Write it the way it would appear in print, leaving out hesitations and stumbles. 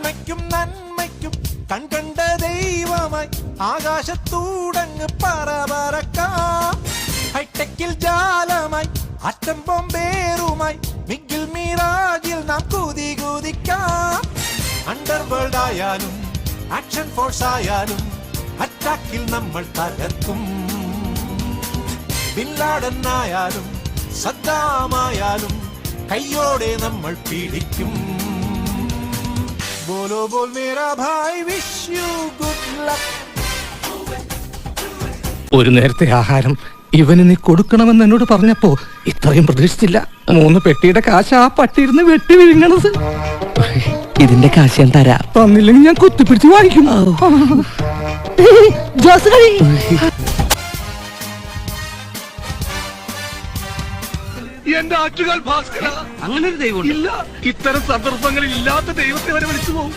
തിന്മയ്ക്കും നന്മയ്ക്കും കൺകണ്ട ദൈവമായി ആകാശത്തൂടങ്ങ് പറക്കാം. ഹൈടെക്കിൽ ജാലമായി അറ്റം ബോംബേറുമായി മിഗിൽ മിറാജിൽ നാം കുതിക്കാം. അണ്ടർവേൾഡ് ആയാലും ആക്ഷൻ ഫോഴ്സ് ആയാലും അറ്റാക്കിൽ നമ്മൾ തകർക്കും. ബിൻ ലാഡൻ ആയാലും സദ്ദാമായാലും കയ്യോടെ നമ്മൾ പീഡിക്കും. ബോലോ ബോൽ മേരാ ഭായ് വിഷ് യു ഗുഡ് ലക്ക്. ഒരു നേരത്തെ ആഹാരം ഇവന് നീ കൊടുക്കണമെന്ന് എന്നോട് പറഞ്ഞപ്പോ ഇത്രയും പ്രതീക്ഷിച്ചില്ല. 3 പെട്ടിയുടെ കാശ് ആ പട്ടിയിരുന്ന് വെട്ടി വിഴുങ്ങണത്. ഇതിന്റെ കാശ് ഞാൻ തരാം. തന്നില്ലെങ്കിൽ ഞാൻ കുത്തിപ്പിടിച്ച് വാങ്ങിക്കും. എന്റെ ആറ്റുകാൽ ഭാസ്കര, അങ്ങനെ ഒരു ദൈവം ഇല്ല. ഇത്തരം സന്ദർഭങ്ങളിൽ ഇല്ലാത്ത ദൈവത്തെ വരെ വിളിച്ചു പോകും.